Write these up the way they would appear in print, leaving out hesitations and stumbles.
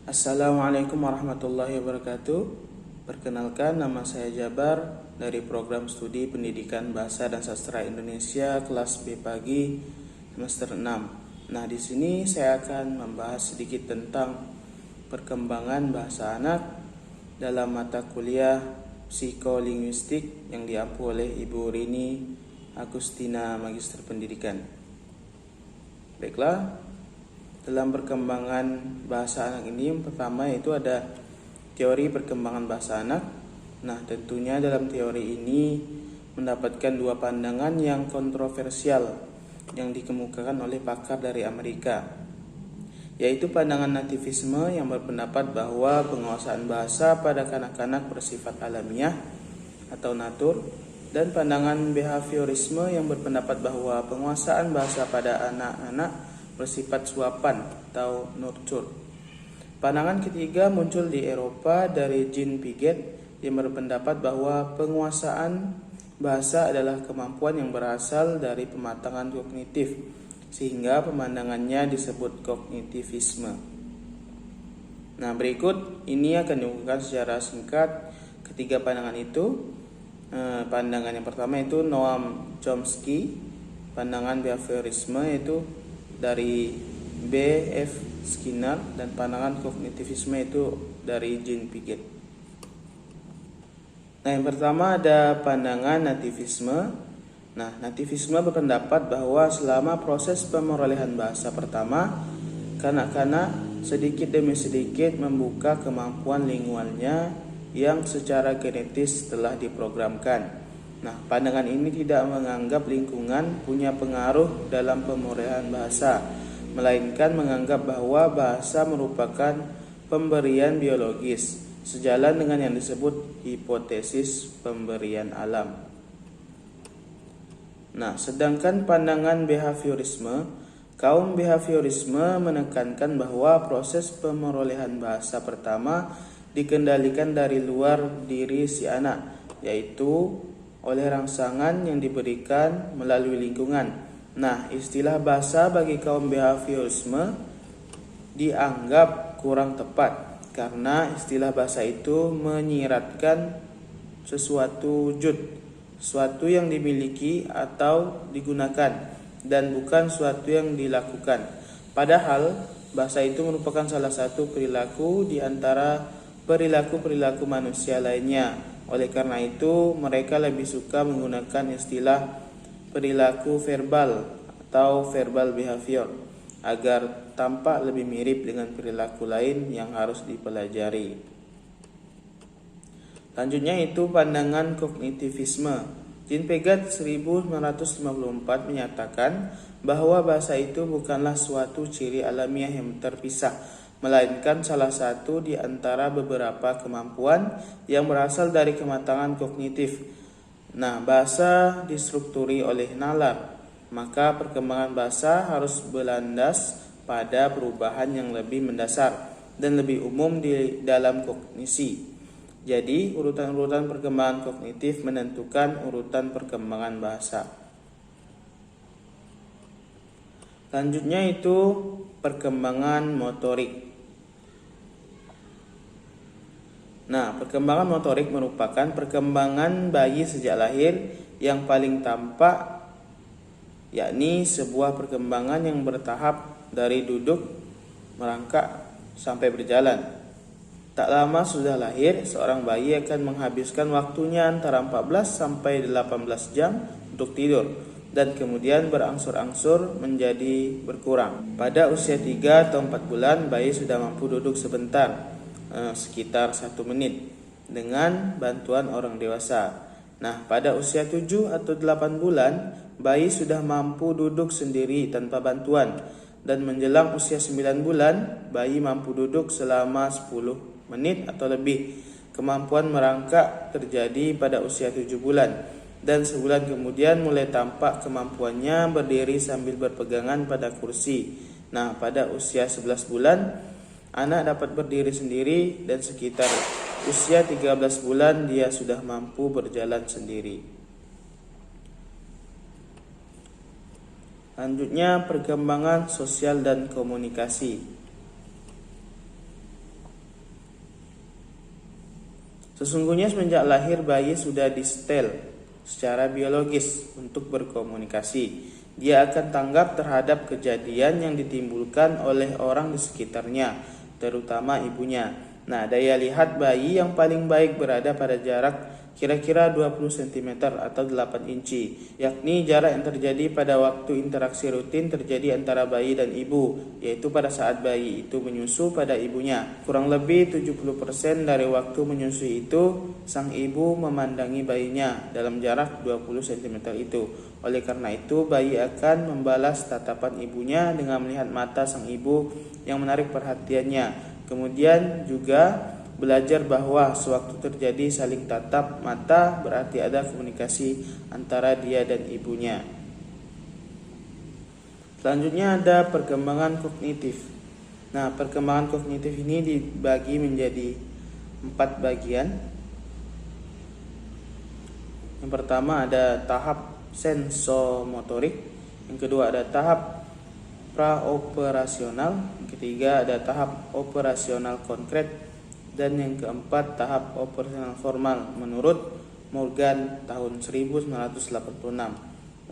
Assalamualaikum warahmatullahi wabarakatuh. Perkenalkan, nama saya Jabar dari program studi Pendidikan Bahasa dan Sastra Indonesia kelas B pagi semester 6. Nah, di sini saya akan membahas sedikit tentang perkembangan bahasa anak dalam mata kuliah psikolinguistik yang diampu oleh Ibu Rini Agustina Magister Pendidikan. Baiklah, dalam perkembangan bahasa anak ini yang pertama yaitu ada teori perkembangan bahasa anak. Nah, tentunya dalam teori ini mendapatkan dua pandangan yang kontroversial yang dikemukakan oleh pakar dari Amerika, yaitu pandangan nativisme yang berpendapat bahwa penguasaan bahasa pada kanak-kanak bersifat alamiah atau natur, dan pandangan behaviorisme yang berpendapat bahwa penguasaan bahasa pada anak-anak bersifat suapan atau nurture. Pandangan ketiga muncul di Eropa dari Jean Piaget yang berpendapat bahwa penguasaan bahasa adalah kemampuan yang berasal dari pematangan kognitif, sehingga pemandangannya disebut kognitivisme. Nah, berikut ini akan diungkapkan secara singkat ketiga pandangan itu. Pandangan yang pertama itu Noam Chomsky, pandangan behaviorisme yaitu dari B.F. Skinner, dan pandangan kognitivisme itu dari Jean Piaget. Nah, yang pertama ada pandangan nativisme. Nah, nativisme berpendapat bahwa selama proses pemerolehan bahasa pertama, kanak-kanak sedikit demi sedikit membuka kemampuan lingualnya yang secara genetis telah diprogramkan. Nah, pandangan ini tidak menganggap lingkungan punya pengaruh dalam pemulihan bahasa, melainkan menganggap bahwa bahasa merupakan pemberian biologis, sejalan dengan yang disebut hipotesis pemberian alam. Nah, sedangkan pandangan behaviorisme, kaum behaviorisme menekankan bahwa proses pemerolehan bahasa pertama dikendalikan dari luar diri si anak, yaitu oleh rangsangan yang diberikan melalui lingkungan. Nah, istilah bahasa bagi kaum behaviorisme dianggap kurang tepat karena istilah bahasa itu menyiratkan sesuatu wujud, sesuatu yang dimiliki atau digunakan, dan bukan sesuatu yang dilakukan. Padahal bahasa itu merupakan salah satu perilaku di antara perilaku-perilaku manusia lainnya. Oleh karena itu, mereka lebih suka menggunakan istilah perilaku verbal atau verbal behavior agar tampak lebih mirip dengan perilaku lain yang harus dipelajari. Selanjutnya itu pandangan kognitivisme. Jean Piaget 1954 menyatakan bahwa bahasa itu bukanlah suatu ciri alamiah yang terpisah, melainkan salah satu di antara beberapa kemampuan yang berasal dari kematangan kognitif. Nah, bahasa distrukturi oleh nalar, maka perkembangan bahasa harus berlandas pada perubahan yang lebih mendasar dan lebih umum di dalam kognisi. Jadi, urutan-urutan perkembangan kognitif menentukan urutan perkembangan bahasa. Selanjutnya itu perkembangan motorik. Nah, perkembangan motorik merupakan perkembangan bayi sejak lahir yang paling tampak, yakni sebuah perkembangan yang bertahap dari duduk, merangkak, sampai berjalan. Tak lama sudah lahir, seorang bayi akan menghabiskan waktunya antara 14 sampai 18 jam untuk tidur, dan kemudian berangsur-angsur menjadi berkurang. Pada usia 3 atau 4 bulan, bayi sudah mampu duduk sebentar, sekitar 1 menit, dengan bantuan orang dewasa. Nah, pada usia 7 atau 8 bulan, bayi sudah mampu duduk sendiri tanpa bantuan, dan menjelang usia 9 bulan, bayi mampu duduk selama 10 menit atau lebih. Kemampuan merangkak terjadi pada usia 7 bulan, dan sebulan kemudian mulai tampak kemampuannya berdiri sambil berpegangan pada kursi. Nah, pada usia 11 bulan, anak dapat berdiri sendiri, dan sekitar usia 13 bulan dia sudah mampu berjalan sendiri. Selanjutnya perkembangan sosial dan komunikasi. Sesungguhnya semenjak lahir bayi sudah disetel secara biologis untuk berkomunikasi. Dia akan tanggap terhadap kejadian yang ditimbulkan oleh orang di sekitarnya, terutama ibunya. Nah, daya lihat bayi yang paling baik berada pada jarak kira-kira 20 cm atau 8 inci, yakni jarak yang terjadi pada waktu interaksi rutin terjadi antara bayi dan ibu, yaitu pada saat bayi itu menyusu pada ibunya. Kurang lebih 70% dari waktu menyusui itu, sang ibu memandangi bayinya dalam jarak 20 cm itu. Oleh karena itu, bayi akan membalas tatapan ibunya dengan melihat mata sang ibu yang menarik perhatiannya. Kemudian juga belajar bahwa sewaktu terjadi saling tatap mata berarti ada komunikasi antara dia dan ibunya. Selanjutnya ada perkembangan kognitif. Nah, perkembangan kognitif ini dibagi menjadi 4 bagian. Yang pertama ada tahap sensomotorik, yang kedua ada tahap praoperasional, yang ketiga ada tahap operasional konkret, dan yang keempat tahap operasional formal menurut Morgan tahun 1986.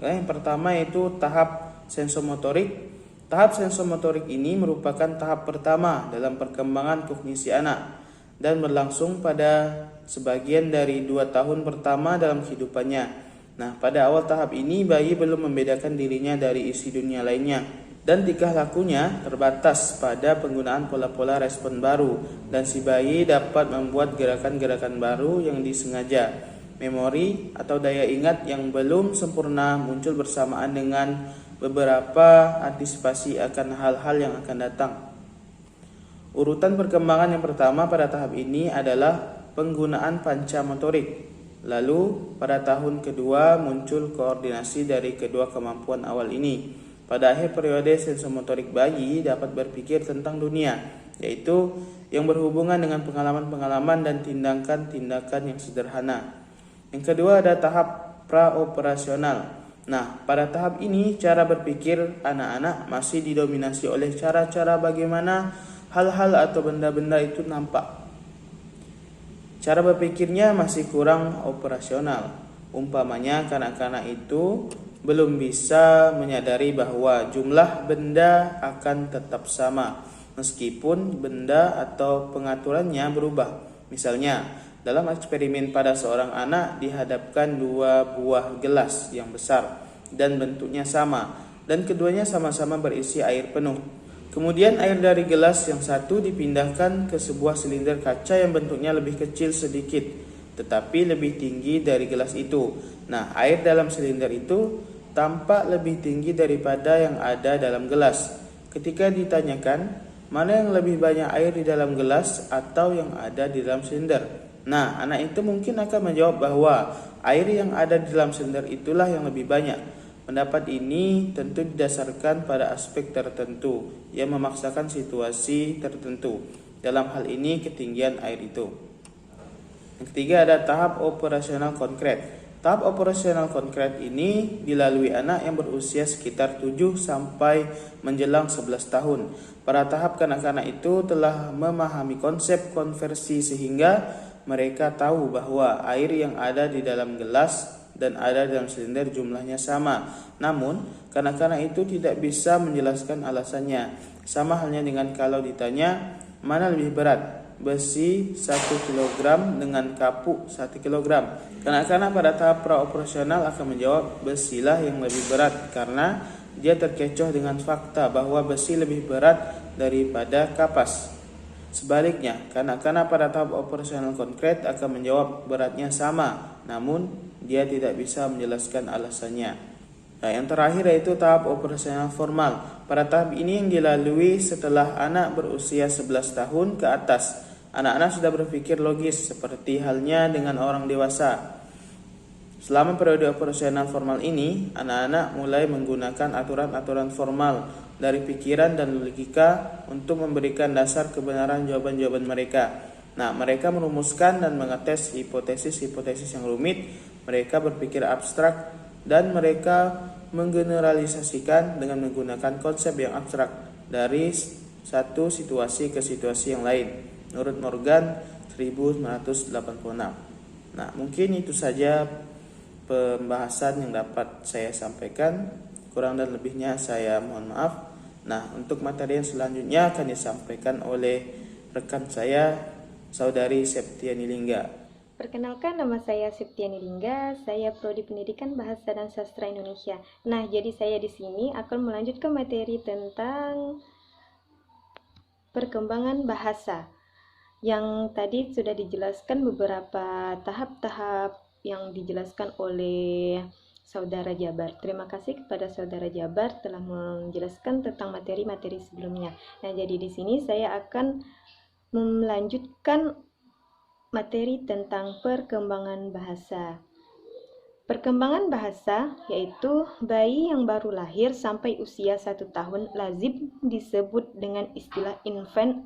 Yang pertama yaitu tahap sensomotorik. Tahap sensomotorik ini merupakan tahap pertama dalam perkembangan kognisi anak dan berlangsung pada sebagian dari 2 tahun pertama dalam kehidupannya. Nah, pada awal tahap ini bayi belum membedakan dirinya dari isi dunia lainnya, dan tingkah lakunya terbatas pada penggunaan pola-pola respon baru, dan si bayi dapat membuat gerakan-gerakan baru yang disengaja. Memori atau daya ingat yang belum sempurna muncul bersamaan dengan beberapa antisipasi akan hal-hal yang akan datang. Urutan perkembangan yang pertama pada tahap ini adalah penggunaan panca motorik. Lalu pada tahun kedua muncul koordinasi dari kedua kemampuan awal ini. Pada akhir periode sensomotorik bayi dapat berpikir tentang dunia, yaitu yang berhubungan dengan pengalaman-pengalaman dan tindakan-tindakan yang sederhana. Yang kedua ada tahap praoperasional. Nah, pada tahap ini cara berpikir anak-anak masih didominasi oleh cara-cara bagaimana hal-hal atau benda-benda itu nampak. Cara berpikirnya masih kurang operasional. Umpamanya kanak-kanak itu belum bisa menyadari bahwa jumlah benda akan tetap sama meskipun benda atau pengaturannya berubah. Misalnya, dalam eksperimen pada seorang anak dihadapkan 2 buah gelas yang besar dan bentuknya sama, dan keduanya sama-sama berisi air penuh. Kemudian air dari gelas yang satu dipindahkan ke sebuah silinder kaca yang bentuknya lebih kecil sedikit, tetapi lebih tinggi dari gelas itu. Nah, air dalam silinder itu tampak lebih tinggi daripada yang ada dalam gelas. Ketika ditanyakan, mana yang lebih banyak air di dalam gelas atau yang ada di dalam silinder? Nah, anak itu mungkin akan menjawab bahwa air yang ada di dalam silinder itulah yang lebih banyak. Pendapat ini tentu didasarkan pada aspek tertentu yang memaksakan situasi tertentu. Dalam hal ini ketinggian air itu. Yang ketiga ada tahap operasional konkret. Tahap operasional konkret ini dilalui anak yang berusia sekitar 7 sampai menjelang 11 tahun. Pada tahap kanak-kanak itu telah memahami konsep konversi sehingga mereka tahu bahwa air yang ada di dalam gelas dan ada dalam silinder jumlahnya sama. Namun, kanak-kanak itu tidak bisa menjelaskan alasannya. Sama halnya dengan kalau ditanya, mana lebih berat? Besi 1 kg dengan kapuk 1 kg. Kanak-kanak pada tahap praoperasional akan menjawab besilah yang lebih berat karena dia terkecoh dengan fakta bahwa besi lebih berat daripada kapas. Sebaliknya, kanak-kanak pada tahap operasional konkret akan menjawab beratnya sama, namun dia tidak bisa menjelaskan alasannya. Nah, yang terakhir yaitu tahap operasional formal. Pada tahap ini yang dilalui setelah anak berusia 11 tahun ke atas. Anak-anak sudah berpikir logis seperti halnya dengan orang dewasa. Selama periode operasional formal ini, anak-anak mulai menggunakan aturan-aturan formal dari pikiran dan logika untuk memberikan dasar kebenaran jawaban-jawaban mereka. Nah, mereka merumuskan dan mengetes hipotesis-hipotesis yang rumit, mereka berpikir abstrak, dan mereka menggeneralisasikan dengan menggunakan konsep yang abstrak dari satu situasi ke situasi yang lain. Menurut Morgan 1986. Nah, mungkin itu saja pembahasan yang dapat saya sampaikan. Kurang dan lebihnya saya mohon maaf. Nah, untuk materi yang selanjutnya akan disampaikan oleh rekan saya, Saudari Septiani Lingga. Perkenalkan, nama saya Septiani Lingga, saya Prodi Pendidikan Bahasa dan Sastra Indonesia. Nah, jadi saya di sini akan melanjutkan materi tentang perkembangan bahasa. Yang tadi sudah dijelaskan beberapa tahap-tahap yang dijelaskan oleh Saudara Jabar. Terima kasih kepada Saudara Jabar telah menjelaskan tentang materi-materi sebelumnya. Nah, jadi di sini saya akan melanjutkan materi tentang perkembangan bahasa. Perkembangan bahasa yaitu bayi yang baru lahir sampai usia 1 tahun lazim disebut dengan istilah infant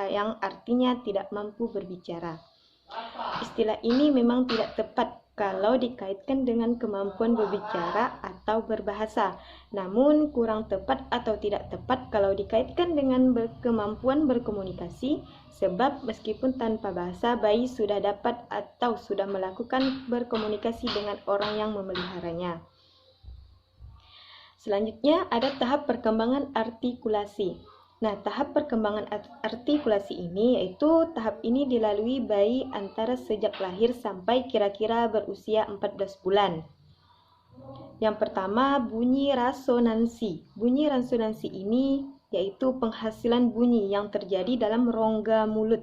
yang artinya tidak mampu berbicara. Istilah ini memang tidak tepat kalau dikaitkan dengan kemampuan berbicara atau berbahasa, namun kurang tepat atau tidak tepat kalau dikaitkan dengan kemampuan berkomunikasi, sebab meskipun tanpa bahasa, bayi sudah dapat atau sudah melakukan berkomunikasi dengan orang yang memeliharanya. Selanjutnya ada tahap perkembangan artikulasi. Nah, tahap perkembangan artikulasi ini yaitu tahap ini dilalui bayi antara sejak lahir sampai kira-kira berusia 14 bulan. Yang pertama, bunyi resonansi. Bunyi resonansi ini yaitu penghasilan bunyi yang terjadi dalam rongga mulut.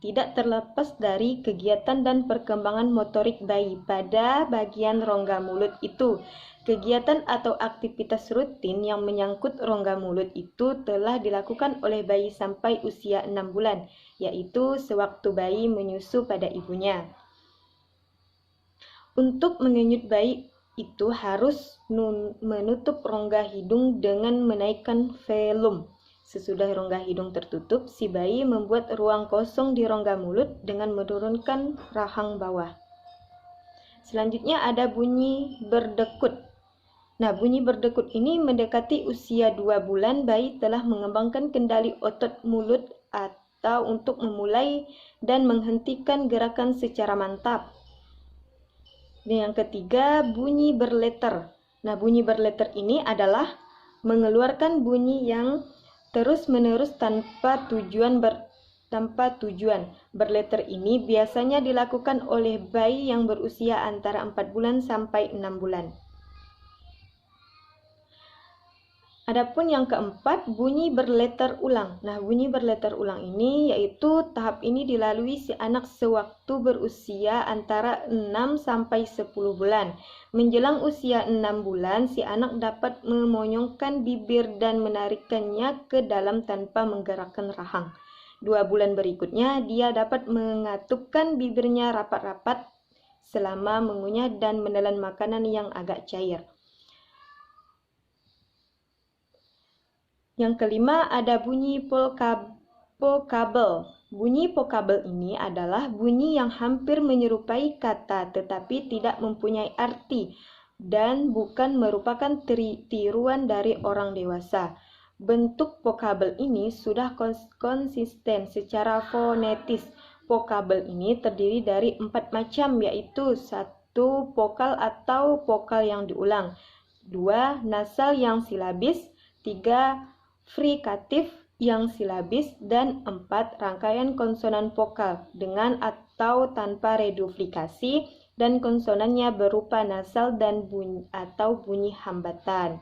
Tidak terlepas dari kegiatan dan perkembangan motorik bayi pada bagian rongga mulut itu. Kegiatan atau aktivitas rutin yang menyangkut rongga mulut itu telah dilakukan oleh bayi sampai usia 6 bulan, yaitu sewaktu bayi menyusu pada ibunya. Untuk mengenyut bayi itu harus menutup rongga hidung dengan menaikkan velum. Sesudah rongga hidung tertutup, si bayi membuat ruang kosong di rongga mulut dengan menurunkan rahang bawah. Selanjutnya ada bunyi berdekut. Nah, bunyi berdekut ini mendekati usia 2 bulan bayi telah mengembangkan kendali otot mulut atau untuk memulai dan menghentikan gerakan secara mantap. Dan yang ketiga, bunyi berleter. Nah, bunyi berleter ini adalah mengeluarkan bunyi yang terus-menerus tanpa tujuan. Berleter ini biasanya dilakukan oleh bayi yang berusia antara 4 bulan sampai 6 bulan. Adapun yang keempat, bunyi berleter ulang. Nah, bunyi berleter ulang ini yaitu tahap ini dilalui si anak sewaktu berusia antara 6 sampai 10 bulan. Menjelang usia 6 bulan, si anak dapat memonyongkan bibir dan menarikkannya ke dalam tanpa menggerakkan rahang. 2 bulan berikutnya, dia dapat mengatupkan bibirnya rapat-rapat selama mengunyah dan menelan makanan yang agak cair. Yang kelima ada bunyi vokabel. Bunyi vokabel ini adalah bunyi yang hampir menyerupai kata tetapi tidak mempunyai arti dan bukan merupakan tiruan dari orang dewasa. Bentuk vokabel ini sudah konsisten secara fonetis. Vokabel ini terdiri dari 4 macam yaitu 1 vokal atau vokal yang diulang, 2 nasal yang silabis, 3 frikatif yang silabis, dan 4 rangkaian konsonan vokal dengan atau tanpa reduplikasi dan konsonannya berupa nasal dan bunyi hambatan.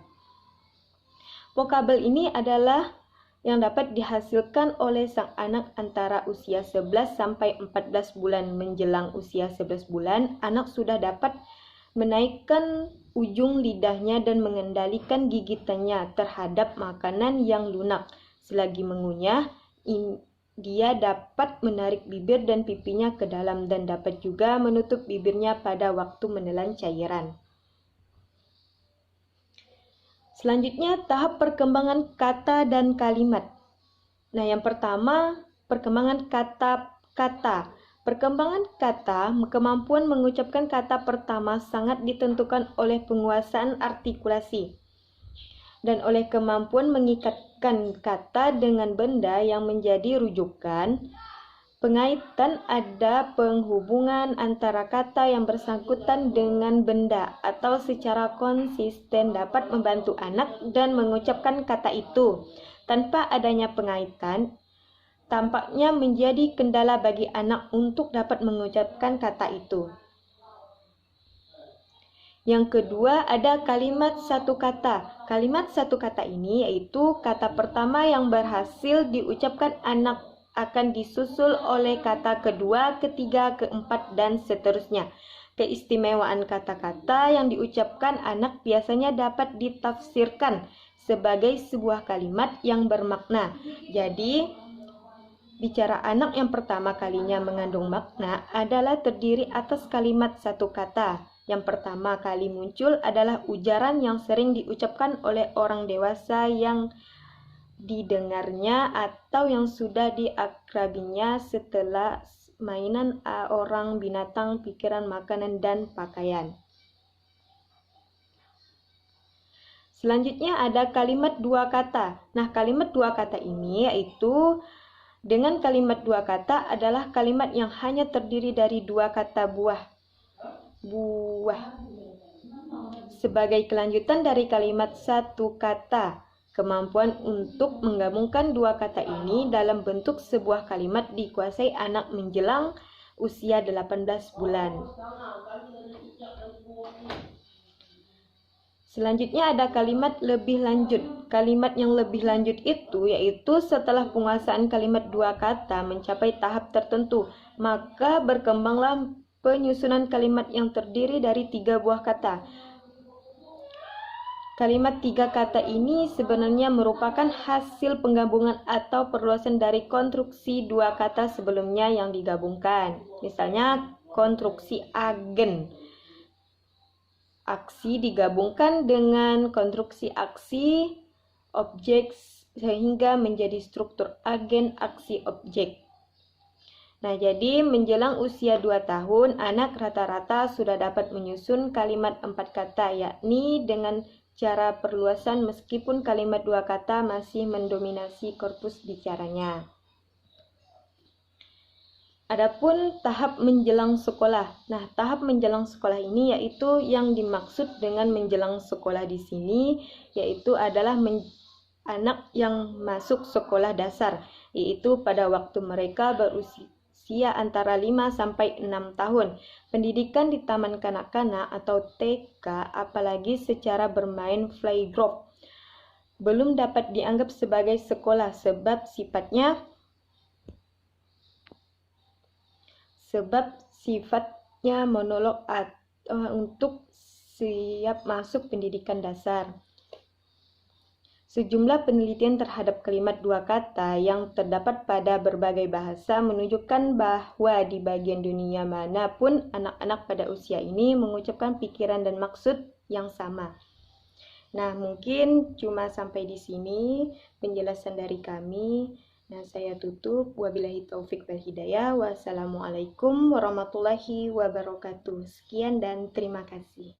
Vokabel ini adalah yang dapat dihasilkan oleh sang anak antara usia 11 sampai 14 bulan. Menjelang usia 11 bulan, anak sudah dapat menaikkan ujung lidahnya dan mengendalikan gigitannya terhadap makanan yang lunak. Selagi mengunyah, dia dapat menarik bibir dan pipinya ke dalam dan dapat juga menutup bibirnya pada waktu menelan cairan. Selanjutnya, tahap perkembangan kata dan kalimat. Nah, yang pertama, perkembangan kata. Perkembangan kata, kemampuan mengucapkan kata pertama sangat ditentukan oleh penguasaan artikulasi dan oleh kemampuan mengikatkan kata dengan benda yang menjadi rujukan Pengaitan ada penghubungan antara kata yang bersangkutan dengan benda atau secara konsisten dapat membantu anak dan mengucapkan kata itu. Tanpa adanya pengaitan, tampaknya menjadi kendala bagi anak untuk dapat mengucapkan kata itu. Yang kedua, ada kalimat satu kata. Kalimat satu kata ini yaitu kata pertama yang berhasil diucapkan anak akan disusul oleh kata kedua, ketiga, keempat, dan seterusnya. Keistimewaan kata-kata yang diucapkan anak biasanya dapat ditafsirkan sebagai sebuah kalimat yang bermakna. Jadi, bicara anak yang pertama kalinya mengandung makna adalah terdiri atas kalimat satu kata. Yang pertama kali muncul adalah ujaran yang sering diucapkan oleh orang dewasa yang didengarnya atau yang sudah diakrabinya setelah mainan orang, binatang, pikiran, makanan, dan pakaian. Selanjutnya ada kalimat dua kata. Nah, kalimat dua kata ini yaitu dengan kalimat dua kata adalah kalimat yang hanya terdiri dari dua kata buah. Sebagai kelanjutan dari kalimat satu kata, kemampuan untuk menggabungkan dua kata ini dalam bentuk sebuah kalimat dikuasai anak menjelang usia 18 bulan. Selanjutnya ada kalimat lebih lanjut. Kalimat yang lebih lanjut itu yaitu setelah penguasaan kalimat dua kata mencapai tahap tertentu, maka berkembanglah penyusunan kalimat yang terdiri dari 3 buah kata. Kalimat 3 kata ini sebenarnya merupakan hasil penggabungan atau perluasan dari konstruksi dua kata sebelumnya yang digabungkan. Misalnya konstruksi agen. Aksi digabungkan dengan konstruksi aksi objek sehingga menjadi struktur agen aksi objek. Nah, jadi menjelang usia 2 tahun, anak rata-rata sudah dapat menyusun kalimat 4 kata, yakni dengan cara perluasan meskipun kalimat 2 kata masih mendominasi korpus bicaranya. Adapun tahap menjelang sekolah. Nah, tahap menjelang sekolah ini yaitu yang dimaksud dengan menjelang sekolah di sini yaitu adalah anak yang masuk sekolah dasar, yaitu pada waktu mereka berusia antara 5 sampai 6 tahun. Pendidikan di taman kanak-kanak atau TK, apalagi secara bermain playground, belum dapat dianggap sebagai sekolah sebab sifatnya monolog untuk siap masuk pendidikan dasar. Sejumlah penelitian terhadap kalimat dua kata yang terdapat pada berbagai bahasa menunjukkan bahwa di bagian dunia manapun anak-anak pada usia ini mengucapkan pikiran dan maksud yang sama. Nah, mungkin cuma sampai di sini penjelasan dari kami. Nah, saya tutup. Wabillahi taufik wal hidayah. Wassalamualaikum warahmatullahi wabarakatuh. Sekian dan terima kasih.